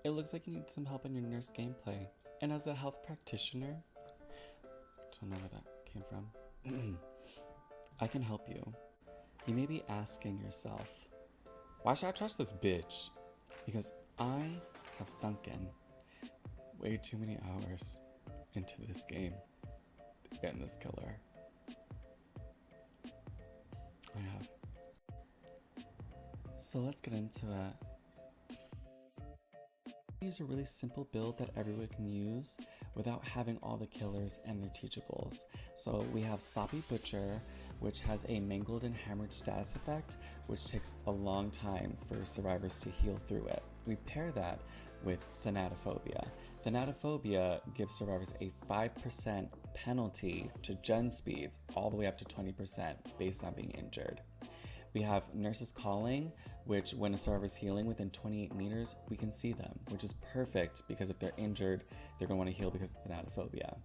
it looks like you need some help in your nurse gameplay. And as a health practitioner, don't know where that came from, I can help you. You may be asking yourself, why should I trust this bitch? Because I have sunken way too many hours into this game to get this killer. I have. So let's get into it. Use a really simple build that everyone can use without having all the killers and their teachables. So we have Sloppy Butcher, which has a mangled and hammered status effect, which takes a long time for survivors to heal through it. We pair that with Thanatophobia. Thanatophobia gives survivors a 5% penalty to gen speeds all the way up to 20% based on being injured. We have Nurse's Calling, which when a survivor is healing within 28 meters, we can see them, which is perfect because if they're injured, they're going to want to heal because of Thanatophobia.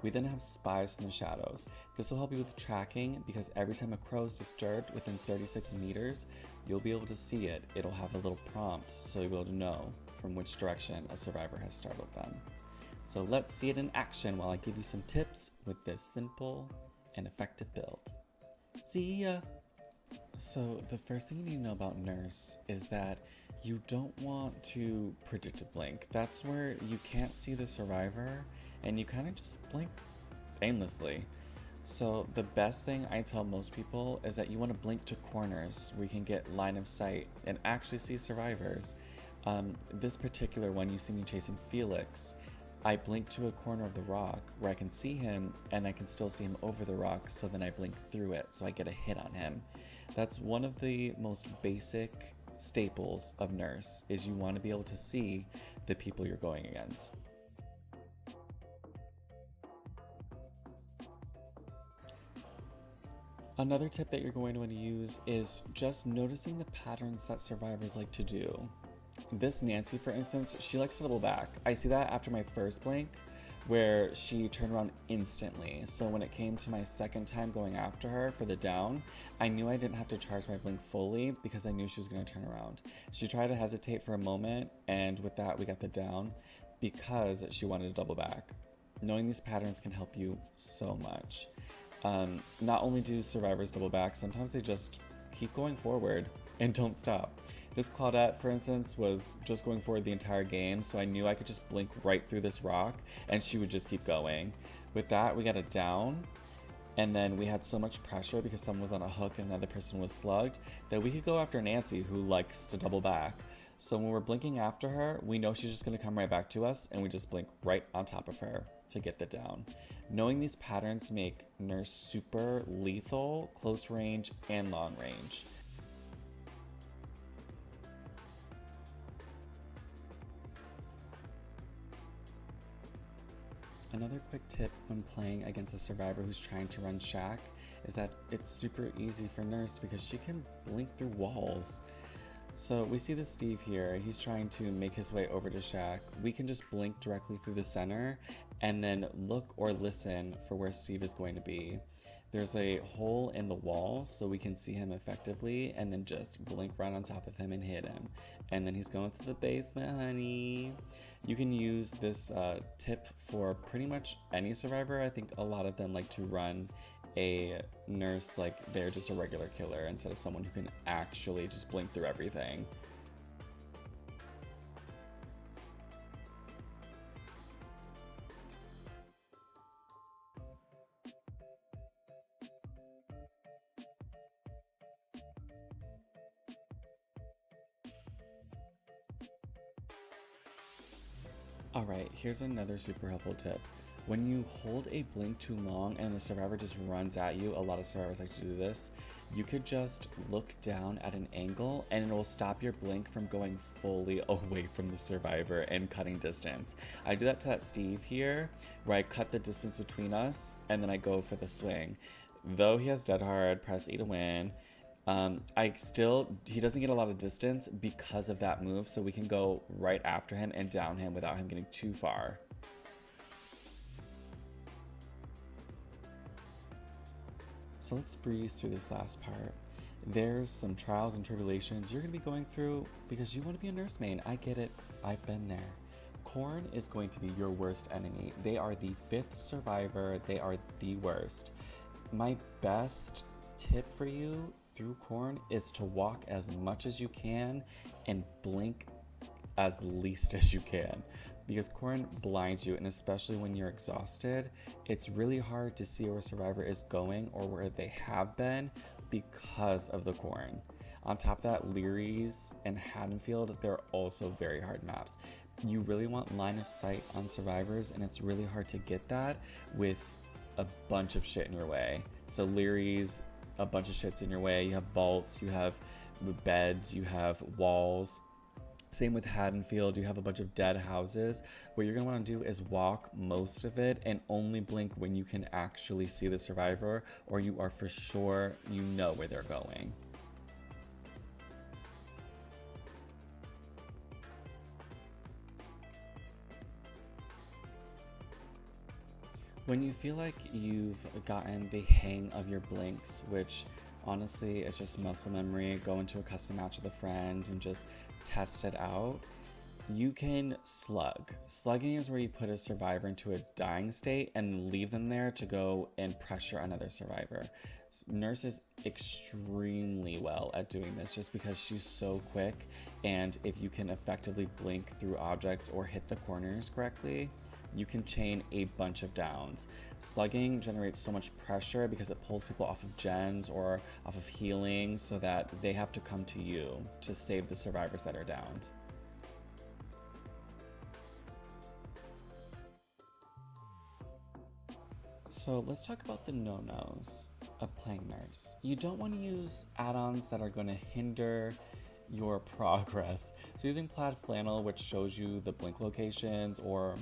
We then have Spies from the Shadows. This will help you with tracking because every time a crow is disturbed within 36 meters, you'll be able to see it. It'll have a little prompt, so you'll be able to know from which direction a survivor has startled them. So let's see it in action while I give you some tips with this simple and effective build. See ya! So the first thing you need to know about Nurse is that you don't want to predictive blink. That's where you can't see the survivor and you kind of just blink aimlessly. So the best thing I tell most people is that you want to blink to corners where you can get line of sight and actually see survivors. This particular one, you see me chasing Felix. I blink to a corner of the rock where I can see him and I can still see him over the rock, so then I blink through it so I get a hit on him. That's one of the most basic staples of Nurse, is you want to be able to see the people you're going against. Another tip that you're going to want to use is just noticing the patterns that survivors like to do. This Nancy, for instance, she likes to double back. I see that after my first blink, where she turned around instantly. So when it came to my second time going after her for the down, I knew I didn't have to charge my blink fully because I knew she was going to turn around. She tried to hesitate for a moment, and with that we got the down because she wanted to double back. Knowing these patterns can help you so much. Not only do survivors double back, sometimes they just keep going forward and don't stop. This Claudette, for instance, was just going forward the entire game, so I knew I could just blink right through this rock and she would just keep going. With that, we got a down, and then we had so much pressure because someone was on a hook and another person was slugged that we could go after Nancy, who likes to double back. So when we're blinking after her, we know she's just going to come right back to us, and we just blink right on top of her to get the down. Knowing these patterns make Nurse super lethal, close range, and long range. Another quick tip when playing against a survivor who's trying to run Shack is that it's super easy for Nurse because she can blink through walls. So we see this Steve here, he's trying to make his way over to Shack. We can just blink directly through the center and then look or listen for where Steve is going to be. There's a hole in the wall so we can see him effectively and then just blink right on top of him and hit him. And then he's going to the basement, honey. You can use this tip for pretty much any survivor. I think a lot of them like to run a Nurse like they're just a regular killer instead of someone who can actually just blink through everything. Alright, here's another super helpful tip. When you hold a blink too long and the survivor just runs at you, a lot of survivors like to do this, you could just look down at an angle and it will stop your blink from going fully away from the survivor and cutting distance. I do that to that Steve here, where I cut the distance between us and then I go for the swing. Though he has dead hard, press E to win, he doesn't get a lot of distance because of that move, so we can go right after him and down him without him getting too far. So let's breeze through this last part. There's some trials and tribulations you're going to be going through because you want to be a nursemaid. I get it. I've been there. Corn is going to be your worst enemy. They are the fifth survivor. They are the worst. My best tip for you through corn is to walk as much as you can and blink as least as you can, because corn blinds you, and especially when you're exhausted, it's really hard to see where a survivor is going or where they have been because of the corn. On top of that, Leary's and Haddonfield, they're also very hard maps. You really want line of sight on survivors, and it's really hard to get that with a bunch of shit in your way. So Leary's, a bunch of shit's in your way. You have vaults, you have beds, you have walls. Same with Haddonfield, you have a bunch of dead houses. What you're gonna wanna do is walk most of it and only blink when you can actually see the survivor, or you are for sure you know where they're going. When you feel like you've gotten the hang of your blinks, which honestly is just muscle memory, go into a custom match with a friend and just test it out, you can slug. Slugging is where you put a survivor into a dying state and leave them there to go and pressure another survivor. Nurse is extremely well at doing this just because she's so quick, and if you can effectively blink through objects or hit the corners correctly, you can chain a bunch of downs. Slugging generates so much pressure because it pulls people off of gens or off of healing so that they have to come to you to save the survivors that are downed. So let's talk about the no-nos of playing nurse. You don't want to use add-ons that are going to hinder your progress. So using plaid flannel, which shows you the blink locations, or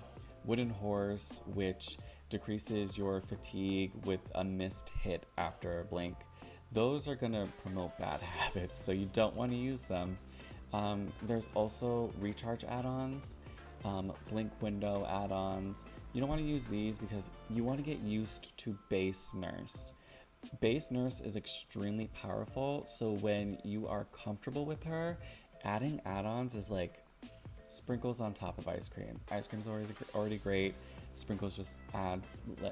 wooden horse, which decreases your fatigue with a missed hit after a blink, those are going to promote bad habits, so you don't want to use them. There's also recharge add-ons, blink window add-ons. You don't want to use these because you want to get used to base nurse. Base nurse is extremely powerful, so when you are comfortable with her, adding add-ons is like sprinkles on top of ice cream. Ice cream's already great. Sprinkles just add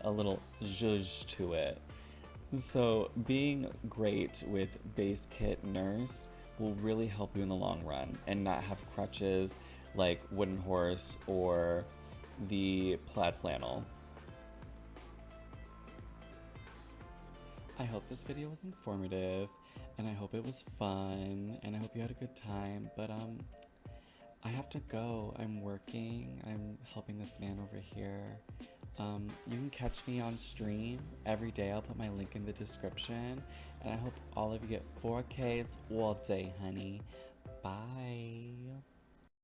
a little zhuzh to it. So being great with base kit nurse will really help you in the long run and not have crutches like wooden horse or the plaid flannel. I hope this video was informative, and I hope it was fun, and I hope you had a good time, but I have to go. I'm working. I'm helping this man over here. You can catch me on stream every day. I'll put my link in the description, and I hope all of you get 4Ks all day, honey. Bye.